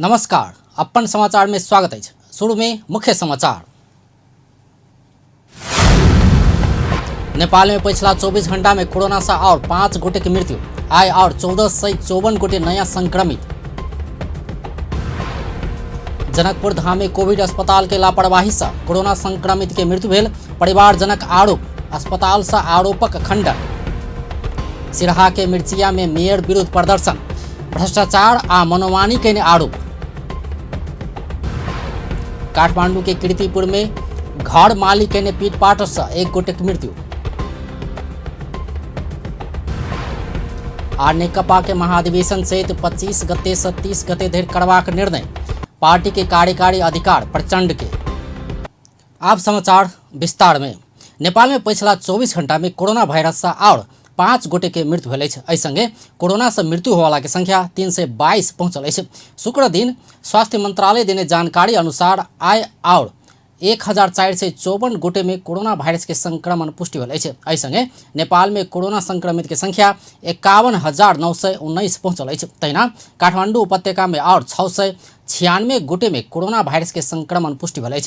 नमस्कार, अपन समाचार में स्वागत है। शुरू में मुख्य समाचार। नेपाल में पिछला 24 घंटा में कोरोना से और 5 गोटे की मृत्यु आए और 1454 गोटे नया संक्रमित। जनकपुर धाम में कोविड अस्पताल के लापरवाही से कोरोना संक्रमित के मृत्यु भेल, परिवारजनक आरोप, अस्पताल से आरोपक खंडन। सिरहा के मिर्चिया में मेयर विरुद्ध प्रदर्शन, भ्रष्टाचार आ मनोमानी के आरोप। काठमांडू के कीर्तिपुर में घर मालिक ने पीटपाट से 1 गोटे की मृत्यु। और नेकपा के महाधिवेशन सहित 25 गते से 30 गते धरि करबाक निर्णय, पार्टी के कार्यकारी अधिकार प्रचंड के। अब समाचार विस्तार में। नेपाल में पिछला 24 घंटा में कोरोना वायरस से और 5 गोटे के मृत्यु भेल। संगे कोरोना से मृत्यु होवाला के संख्या 322 पहुंचल है। शुक्र दिन स्वास्थ्य मंत्रालय देने जानकारी अनुसार आय और 1454 गोटे में कोरोना वायरस के संक्रमण पुष्टि भेल है। संगे नेपाल में कोरोना संक्रमित के संख्या 51,919 पहुंचल है। तहिना काठमांडू उपत्यका में और 696 गोटे में कोरोना वायरस के संक्रमण पुष्टि भेल है।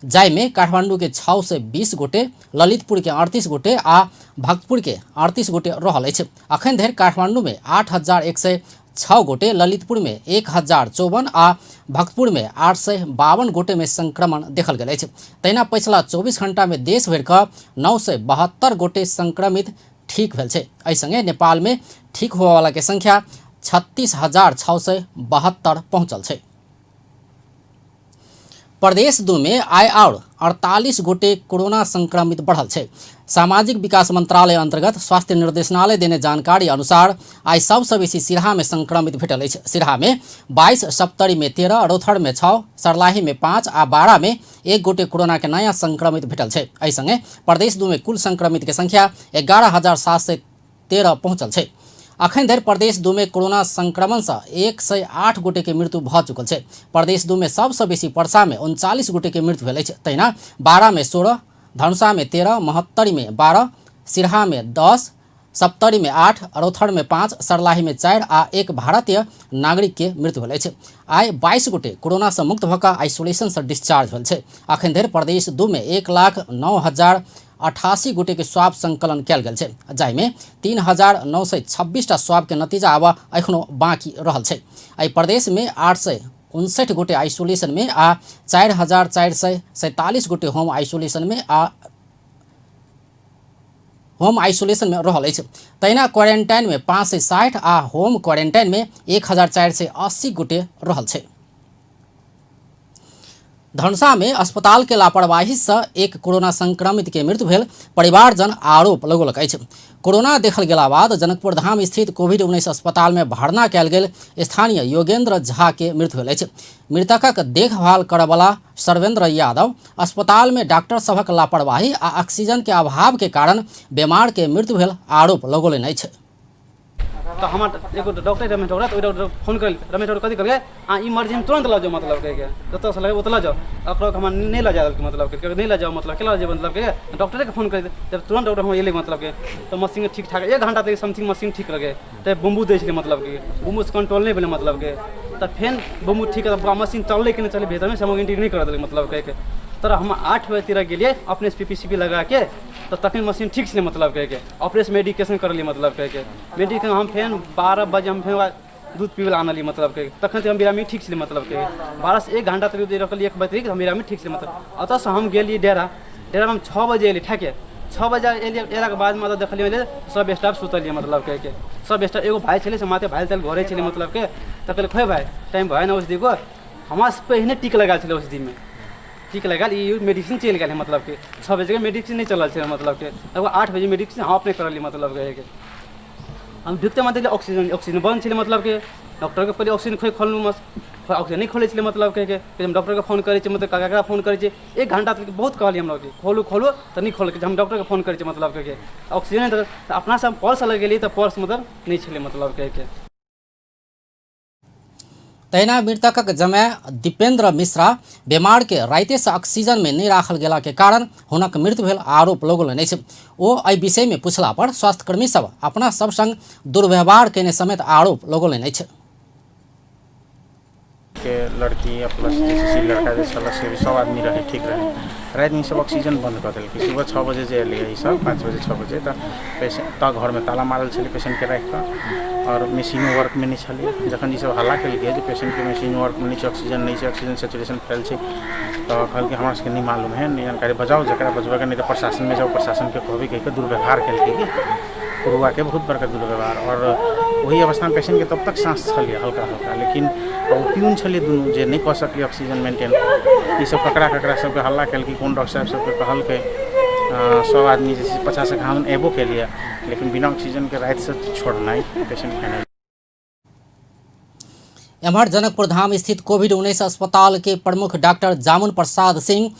जाय में काठमांडू के 620 गोटे, ललितपुर के 38 गोटे आ भक्तपुर के 38 गोटे रहल है। अखन धरि काठमांडू में 8,106 गोटे, ललितपुर में 1,054 आ भक्तपुर में 852 गोटे में संक्रमण देखल गया है। तहिना पिछला 24 घंटा में देश भर का 972 गोटे संक्रमित ठीक भेल है। संगे नेपाल में ठीक होने वाला के संख्या 36,672 पहुंचल है। प्रदेश 2 में आय और 48 गोटे कोरोना संक्रमित बढ़ल है। सामाजिक विकास मंत्रालय अंतर्गत स्वास्थ्य निर्देशनालय देने जानकारी अनुसार आय सबसे बेसी सिरहा में संक्रमित भेटल है। सिरहा में 22, सप्तरी में 13, रौथड़ में 6, सर्लाही में 5 आ बारा में 1 गोटे कोरोना के नया संक्रमित भेटल है। संगे प्रदेश 2 में कुल संक्रमित के संख्या 11,713 पहुंचल है। अखन धरि प्रदेश 2 में कोरोना संक्रमण से 108 गोटे के मृत्यु भ चुकल है। प्रदेश 2 में सबसे बेसी पर्सा में 39 गोटे के मृत्यु भेल है। तहिना बारा में 16, धनुषा में 13, महोत्तरी में 12, सिरहा में 10, सप्तरी में 8, रौथड़ में 5, सर्लाही में 4 आ 1 भारतीय नागरिक के मृत्यु भेल है। आय 22 गोटे कोरोना से मुक्त भऽ आइसोलेशन से डिस्चार्ज भेल है। अखन धरि प्रदेश 2 में 1,09,088 गोटे के स्वाब संकलन कयल गेल है। जाहि में 3,926 स्वाब के नतीजा आब एखनो बाकी रहल है। एहि प्रदेश में 859 गोटे आइसोलेशन में आ 4,447 गोटे होम आइसोलेशन में रहल है। तहिना क्वारेंटाइन में 560 आ होम क्वारेंटाइन में 1,480 गोटे रहल है। धनुषा में अस्पताल के लापरवाही से 1 कोरोना संक्रमित के मृत्यु भेल, परिवारजन आरोप लगौलक अछि। कोरोना देखल गेला बाद जनकपुर धाम स्थित कोविड-19 अस्पताल में भर्ना कयल गेल स्थानीय योगेंद्र झा के मृत्यु भेल अछि। मृतकक देखभाल करयवला सर्वेंद्र यादव अस्पताल में डॉक्टर सभक लापरवाही आ ऑक्सीजन के अभाव के कारण बीमार के मृत्यु भेल आरोप लगौलनि अछि। तो हमार एगो डॉक्टर रमेश डॉक्टर तो डॉक्टर फोन कर रमेश डॉक्टर कथी करके इमरजेंसी तुरंत ला जाओ, मतलब कह के जतऽ से लगे ओतऽ ला जाओ, अकरो हम नहीं ला जाओ, मतलब के नहीं ला जाओ, मतलब केला जाओ, मतलब के डॉक्टर के फोन कर जब तुरंत डॉक्टर हम एले, मतलब के तो मशीन ठीक ठाक 1 घंटा तक समथिंग मशीन ठीक लगे तो बम्बू दै छले, मतलब के बम्बू से कंट्रोल नहीं भेले, मतलब के तो फेन बम्बू ठीक मशीन चलले कि नहीं चले भीतर में हम नहीं कर देलक, मतलब कह के तर हम 8 बजे तीरा गेलिए अपने पीपीसीपी लगा के तो तखन मशीन ठीक छे, मतलब कह के ऑपरेशन मेडिकेशन कर लिए, मतलब कह के मेडिकेशन हम फेन 12 बजे हम फेन दूध पीवला आनली, मतलब कह तखन हम बिरामी ठीक छे, मतलब कह 12 से 1 घंटा तक रखली 1 बजे हम बिरामी ठीक छे। मतलब अतः से हम गेली डेरा हम 6 बजे एली, ठाके 6 बजे एलिए एला के बाद मतलब देखलिए सब स्टाफ सुतलिए, मतलब कह के सब स्टाफ एगो भाई छले से माथे भाई तल घरे छले, मतलब के तो कहले खोय भाई टाइम भए ना उस दिन को हमरा से पहले टिक लगा छले, उस दिन में ठीक लगा ये मेडिसिन चल गए, मतलब कि 6 बजे के मेडिसिन नहीं चलल है, मतलब कि 8 बजे मेडिसिन हम अपने करली, मतलब के हम ढुकते मतलब ऑक्सीजन बंद छे, मतलब के डॉक्टर के पहले ऑक्सीजन खोलू ऑक्सीजन नहीं खोले छे, मतलब के हम डॉक्टर के फोन करे, मतलब ककरा फोन करे 1 घंटा तक बहुत कहली हम लोग खोलू तो नहीं खोल के हम डॉक्टर के फोन करे, मतलब के ऑक्सीजन तो अपना से पर्स लगे तो पर्स मतलब नहीं छे, मतलब के। तहिना मृतकक जमाय दीपेंद्र मिश्रा बीमार के राइते से ऑक्सीजन में नहीं राखल गेला के कारण हुनक मृत्यु भेल आरोप लगौलनि अछि। ओ एहि विषय में पूछला पर स्वास्थ्यकर्मी सब अपना सब संग दुर्व्यवहार केने समेत आरोप लगौलनि अछि। के लड़की या प्लस जैसे लड़का जे छल से भी सब आदमी रहे ठीक रहे रात में सब ऑक्सीजन बंद कर दिल सुबह 6 बजे जे एलिए सब 5 बजे 6 बजे तो पेशेंट तो घर में ताला मारल छे पेशेंट के रख कर और मशीन वर्क में नहीं छे जखन ई सब हल्ला कल पेशेंट के मशीन वर्क में नहीं ऑक्सीजन नहीं ऑक्सीजन सेचुरेशन फैल है तो कहल कि हमरा सबके नहीं मालूम है नहीं जानकारी बजाओ जरा बजबा नहीं तो प्रशासन में जाओ प्रशासन के कहबे कह के दुर्व्यवहार कल पुरुआ के बहुत बड़का दुर्व्यवहार और वही अवस्था में पेशेंट के तब तक सांस छलिए हल्का हल्का लेकिन प्यून छलिए दुनू जे नहीं कह सकलिए ऑक्सीजन मेंटेन ई सब ककरा सबके हल्ला कल कि कौन डॉक्टर साहब सबके कहल के 100 आदमी जैसे 50 हम एबो के लिए लेकिन बिना ऑक्सीजन के रात से छोड़ना पेशेंट के नहीं। एम्हर जनकपुर धाम स्थित कोविड-19 अस्पताल के प्रमुख डॉक्टर जामुन प्रसाद सिंह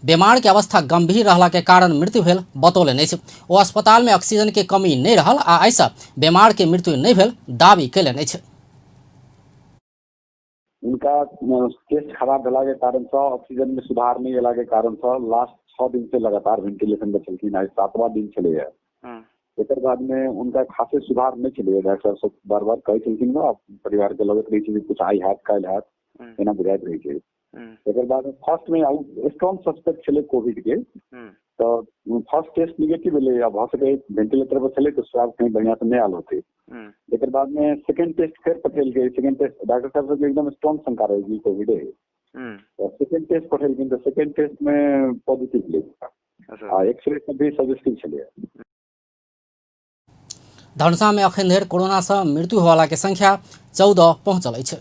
बीमार के अवस्था गंभीर रहला के कारण मृत्यु भेल बतौले नहीं। वो अस्पताल में ऑक्सीजन के कमी नहीं रहल आ ऐसा बीमार के मृत्यु नहीं भेल दावी कैले नहीं। उनका टेस्ट खराब भेला के कारण से ऑक्सीजन में सुधार नहीं भेला के कारण से लास्ट 6 दिन से लगातार वेंटिलेशन पर चलती है 7वां दिन चले है एक बाद में उनका खासे सुधार नहीं चले डॉक्टर सब बार बार कहे चलती ना परिवार के लोग रही कुछ आई हाथ काल हाथ एना बुझाइत रही है एक बाद में फर्स्ट में स्ट्रॉन्ग सस्पेक्ट चले कोविड के तो फर्स्ट टेस्ट निगेटिव ले अब हो सके वेंटिलेटर पर चले तो स्वाब कहीं बढ़िया से नहीं आल होते एक बाद में सेकंड टेस्ट फिर पटेल के सेकंड टेस्ट डॉक्टर साहब से एकदम स्ट्रॉन्ग शंका रहेगी कोविड है तो सेकंड टेस्ट पटेल के सेकंड टेस्ट में पॉजिटिव ले एक्सरे में भी सजेस्टिव चले। धनुषा में अखन धरि कोरोना से मृत्यु होला के संख्या 14 पहुंचल है।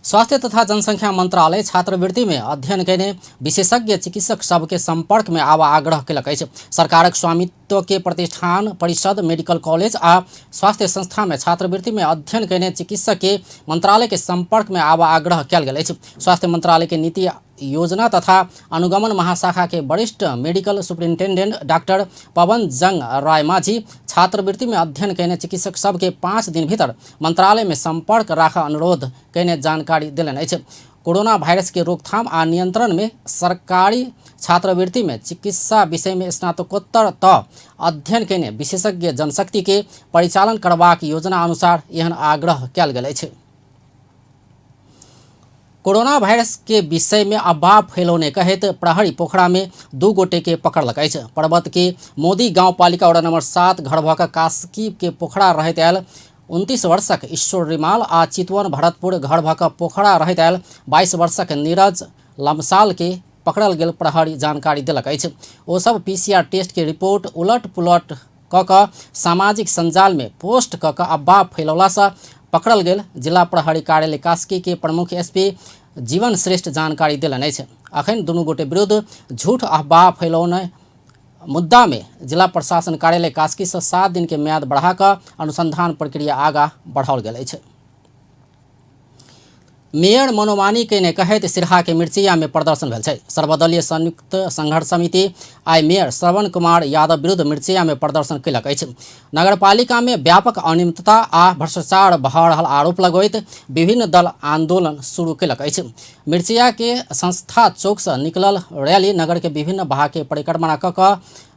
स्वास्थ्य तथा जनसंख्या मंत्रालय छात्रवृत्ति में अध्ययन करने विशेषज्ञ चिकित्सक सबके संपर्क में आवा आग्रह कलक है। सरकारक स्वामित्व के प्रतिष्ठान परिषद मेडिकल कॉलेज आ स्वास्थ्य संस्था में छात्रवृत्ति में अध्ययन करने चिकित्सक के मंत्रालय के संपर्क में आवा आग्रह कल गेल। स्वास्थ्य मंत्रालय के नीति योजना तथा अनुगमन महाशाखा के वरिष्ठ मेडिकल सुपरिंटेंडेंट डॉक्टर पवन जंग राय माझी छात्रवृत्ति में अध्ययन करने चिकित्सक सब के 5 दिन भीतर मंत्रालय में संपर्क राखा अनुरोध करने जानकारी दिलन। कोरोना वायरस के रोकथाम आ नियंत्रण में सरकारी छात्रवृत्ति में चिकित्सा विषय में स्नातकोत्तर तक अध्ययन करने विशेषज्ञ जनशक्ति के परिचालन करबाक योजना अनुसार यह आग्रह कल गेल है। कोरोना वायरस के विषय में अफवाह फैलौने कहित प्रहरी पोखरा में 2 गोटे के पकड़लक है। पर्वत के मोदी गाँव पालिका वार्ड नंबर 7 घड़भका कास्की के पोखरा रहत आयल 29 वर्षक ईश्वर रिमाल आ चितवन भरतपुर घड़भका पोखरा रहत आयल 22 वर्षक नीरज लमसाल के पकड़ल गेल प्रहरी जानकारी दिलक है। ओ सब PCR टेस्ट के रिपोर्ट उलट पुलट क सामाजिक संजाल में पोस्ट क अफवाह फैलौला से पकड़ल गेल जिला प्रहरी कार्यालय कास्की के प्रमुख SP जीवन श्रेष्ठ जानकारी दिलन है। अखन दुनू गोटे विरुद्ध झूठ अफवाह फैलौने मुद्दा में जिला प्रशासन कार्यालय कास्की से 7 दिन के म्याद बढ़ाकर अनुसंधान प्रक्रिया आगा बढ़ाओल गेल है। मेयर मनोमानी के कहित सिरहा के मिर्चिया में प्रदर्शन भेल छै। सर्वदलीय संयुक्त संघर्ष समिति आई मेयर श्रवण कुमार यादव विरुद्ध मिर्चिया में प्रदर्शन कलक है। नगरपालिका में व्यापक अनियमितता आ भ्रष्टाचार भऽ रहल आरोप लगैत विभिन्न दल आंदोलन शुरू कलक है। मिर्चिया के संस्था चौक से निकलल रैली नगर के विभिन्न भाग के परिक्रमा कऽ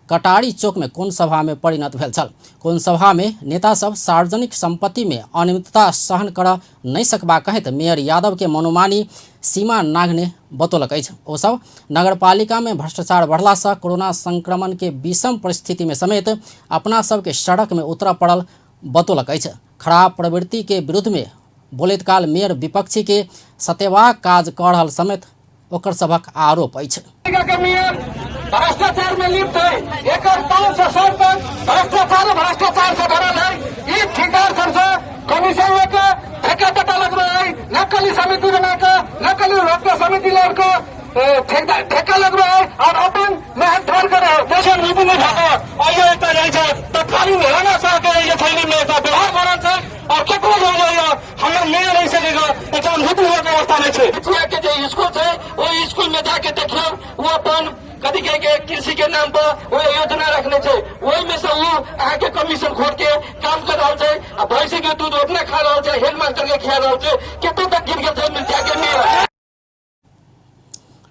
कटारी चौक में कोन सभा में परिणत भेल छल। कोन सभा में नेता सब सार्वजनिक संपत्ति में अनियमितता सहन कर नहीं सकबा कहत मेयर यादव के मनोमानी सीमा नाग ने बतौलक अछि। ओ सब नगरपालिका में भ्रष्टाचार बढ़ला से कोरोना संक्रमण के विषम परिस्थिति में समेत अपना सब के सड़क में उतर पड़ल बतौलक अछि। खराब प्रवृत्ति के विरुद्ध में बोलैत काल मेयर विपक्षी के सतेबाक काज कऽ रहल समेत ओकर सबक आरोप अछि। भ्रष्टाचार में लिप्त है, एक 5 से 7 तक भ्रष्टाचार से भरल है। ये ठेकेदार सबसे कमीशन लेकर ठेका पता लग रहा है, नकली समिति बनाकर नकली रोकता समिति लेकर ठेका लग रहा है और अपन मेहनत धर कर पेशेंट नीति नहीं खाता और ये इतना जाए तत्कालीन रहना सके ये थैली में व्यवहार करना चाहिए और केकरो हो जाएगा हमें ले नहीं सकेगा एकदम नीति हुआ व्यवस्था नहीं है। के जो स्कूल है वो स्कूल में जाके देखियो वो अपन कभी के कृषि के नाम पर वो योजना रखने थे वही में से वो आके कमीशन खोद के काम कर रहा है। भैंसी के दूध उतना खा रहा है, हेड मास्टर के खा रहा है, कितने तक गिर गए मिर्चा के में।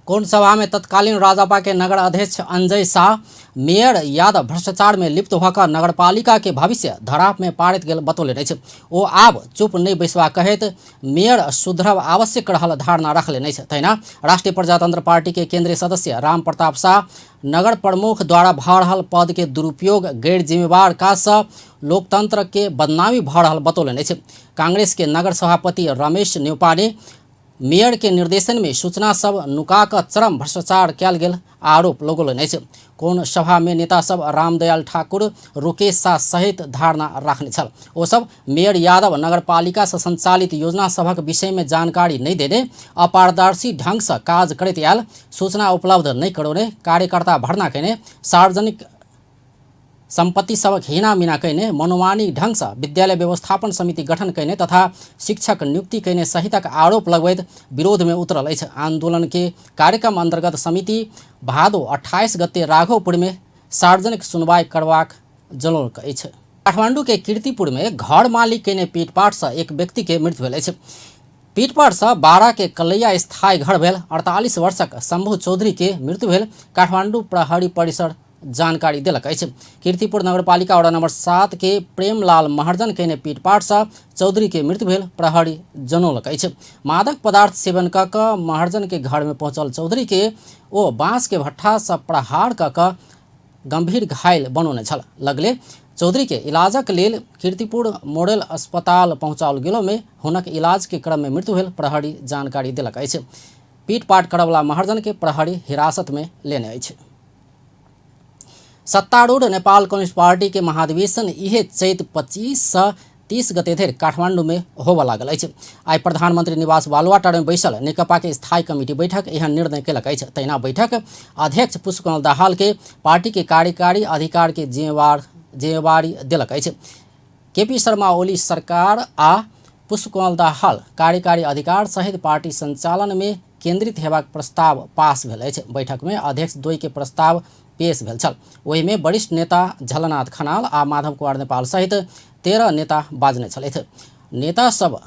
कोन सभा में तत्कालीन राजपा के नगर अध्यक्ष अंजय शाह मेयर यादव भ्रष्टाचार में लिप्त होकर नगरपालिका के भविष्य धराप में पारित गेल बतौले रहे। ओ आब चुप नहीं बैसवा कहैत मेयर सुधरब आवश्यक रहल धारणा रखले नहीं। तहिना राष्ट्रीय प्रजातंत्र पार्टी के केंद्रीय सदस्य राम प्रताप शाह नगर प्रमुख द्वारा भ रहल पद के दुरुपयोग गैर जिम्मेवार काज सँ लोकतंत्र के बदनामी भ रहल बतौले नहीं। कांग्रेस के नगर सभापति रमेश न्यौपा ने मेयर के निर्देशन में सूचना सब नुका कर चरम भ्रष्टाचार कयल गेल आरोप लगौले नहीं। कोन सभा में नेता सब रामदयाल ठाकुर रुकेश शाह सहित धारणा रखने छल। ओ सब मेयर यादव नगरपालिका से संचालित योजना सभक विषय में जानकारी नहीं देने, अपारदर्शी ढंग से काज करैत आयल, सूचना उपलब्ध नहीं करौने, कार्यकर्ता भर्ना कयने, सार्वजनिक संपत्ति सबक हिना मिना कयने, मनोमानी ढंग से विद्यालय व्यवस्थापन समिति गठन कयने तथा शिक्षक नियुक्ति कयने सहितक आरोप लगबैत विरोध में उतरल अछि। आंदोलन के कार्यक्रम अंतर्गत समिति भादो 28 गते राघोपुर में सार्वजनिक सुनवाई करबाक जनौलक अछि। काठमांडू के कीर्तिपुर में घर मालिक कयने पीटपाट से एक व्यक्ति के मृत्यु भेल अछि। पीटपाट से 12 के कलैया स्थायी घर भेल 48 वर्षक शंभू चौधरी के मृत्यु भेल काठमांडू प्रहरी परिसर जानकारी दिलक अछि। कीर्तिपुर नगरपालिका वड़ा नंबर 7 के प्रेमलाल महर्जन कयने पीटपाट से चौधरी के मृत्यु भेल प्रहरी जनौलक अछि। मादक पदार्थ सेवन क क महर्जन के घर में पहुंचल चौधरी के ओ बांस के भट्ठा से प्रहार क क गंभीर घायल बनौने छल। लगले चौधरी के इलाजक लेल कीर्तिपुर मॉडल अस्पताल पहुंचाओल गेलो में हुनक इलाज के क्रम में मृत्यु भेल प्रहरी जानकारी दिलक अछि। पीटपाट करवला महर्जन के प्रहरी हिरासत में लेने अछि। सत्तारूढ़ नेपाल कम्युनिस्ट पार्टी के महाधिवेशन इहे चैत 25 से 30 गते धरि काठमांडू में होबऽ लागल अछि। आइ प्रधानमंत्री निवास बालुआटार में बैसल नेकपा के स्थायी कमिटी बैठक एहन निर्णय केलक अछि। तहिना बैठक अध्यक्ष पुष्पकमल दाहाल के पार्टी के कार्यकारी अधिकार के जिम्मेवारी देलक अछि। केपी शर्मा ओली सरकार आ पुष्पकमल दाहाल कार्यकारी अधिकार सहित पार्टी संचालन में केंद्रित हेबाक प्रस्ताव पास भेल अछि। बैठक में अध्यक्ष द्वय के प्रस्ताव पेश भेल छल। ओहि में वरिष्ठ नेता झलनाथ खनाल आ माधव कुमार नेपाल सहित 13 नेता बाजने छलथि। नेता सब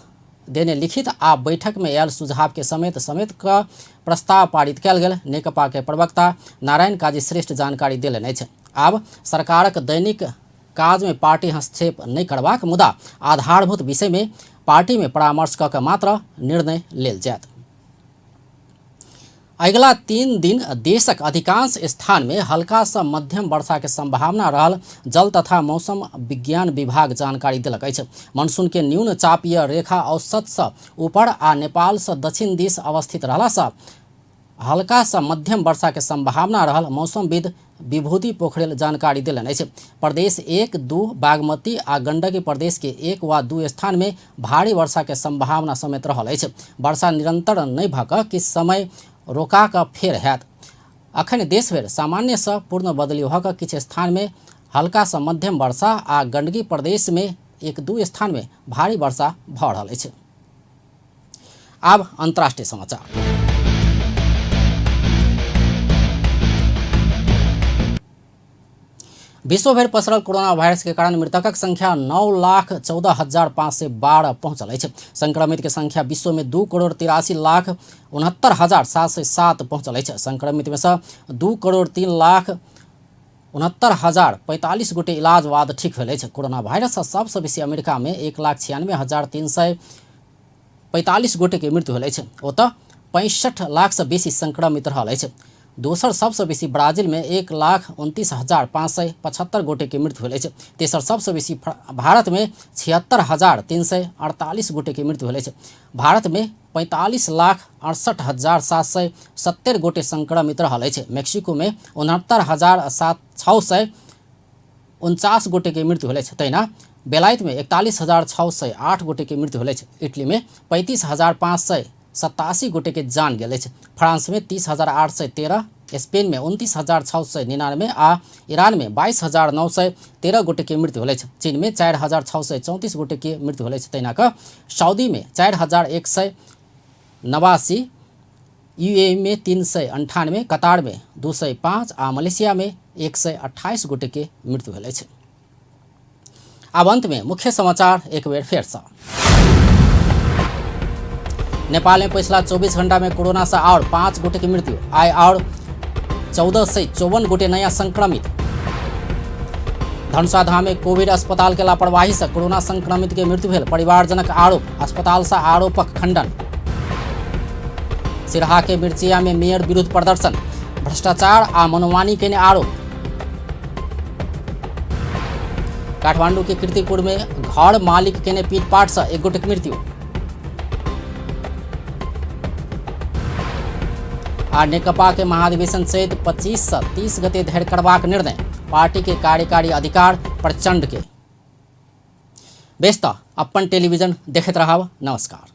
देने लिखित आ बैठक में आयल सुझाव के समेत का प्रस्ताव पारित कयल गेल। नेकपा के प्रवक्ता नारायण काजी श्रेष्ठ जानकारी देलनि अछि। आब सरकारक दैनिक काज में पार्टी हस्तक्षेप नहीं करबाक मुदा आधारभूत विषय में पार्टी में परामर्श क मात्र निर्णय लेल जायत। अगिला 3 दिन देशक अधिकांश स्थान में हल्का से मध्यम वर्षा के संभावना रहल जल तथा मौसम विज्ञान विभाग जानकारी दिलक अछि। मानसून के न्यून चापीय रेखा औसत से ऊपर आ नेपाल से दक्षिण दिश अवस्थित रहला से हल्का से मध्यम वर्षा के संभावना रहल मौसमविद विभूति पोखरेल जानकारी दिलनि अछि। प्रदेश 1, 2 बागमती आ गंडकी प्रदेश के 1 वा 2 स्थान में भारी वर्षा के संभावना समेत रहल अछि। वर्षा निरंतर नहीं भऽ कऽ किछु समय रोका का फेर हैत। अखन देश भर सामान्य से पूर्ण बदली होकर किछु स्थान में हल्का से मध्यम वर्षा आ गंडकी प्रदेश में 1-2 स्थान में भारी वर्षा भऽ रहल अछि। आब अंतर्राष्ट्रीय समाचार। विश्वभर पसरल कोरोना वायरस के कारण मृतकक संख्या 9,14,512 पहुंचल अछि। संक्रमित के संख्या विश्व में 2,83,69,707 पहुंचल अछि। संक्रमित में से 2,03,69,045 गोटे इलाज बाद ठीक भेल अछि। कोरोना वायरस सबसे बेसी अमेरिका में 1,96,345 गोटे के मृत्यु भेल अछि। ओतऽ 65 लाख से बेसी संक्रमित रहल अछि। दोसर सबसे बेसी ब्राजील में 1,29,575 गोटे के मृत्यु भेल अछि। तेसर सबसे बेसी भारत में 76,348 गोटे के मृत्यु भेल अछि। भारत में 45,68,770 गोटे संक्रमित रहल अछि। मेक्सिको में 69,649 गोटे के मृत्यु भेल अछि। तहिना बेलायत में 41,608 गोटे के मृत्यु भेल अछि। इटली में 35,587 गोटे के जान गेल अछि। फ्रांस में 30,813, स्पेन में 29,699 आ ईरान में 22,913 गोटे के मृत्यु भेल अछि। चीन में 4,634 गोटे के मृत्यु भेल अछि। तहिना कऽ सऊदी में 4,189, यूएई में 398, कतार में 205 आ मलेशिया में 128 गोटे के मृत्यु भेल अछि। आब अंत में मुख्य समाचार एक बेर फेर सँ। नेपाल में पिछला 24 घंटा में कोरोना से और 5 गोटे की मृत्यु, आय और 1454 गोटे नया संक्रमित। धनुषा धाम में कोविड अस्पताल के लापरवाही से कोरोना संक्रमित के मृत्यु भेल, परिवारजनक आरोप, अस्पताल से आरोपक खंडन। सिरहा के मिर्चिया में मेयर विरुद्ध प्रदर्शन, भ्रष्टाचार आ मनोमानी के आरोप। काठमांडू के कीर्तिपुर में घर मालिक के पीटपाट से 1 गोटे की मृत्यु। आ नेकपा के महाधिवेशन सहित 25 से 30 गते धरि करबाक निर्णय, पार्टी के कार्यकारी अधिकार प्रचंड के। बेस्ता अपन टेलीविजन देखते रहब। नमस्कार।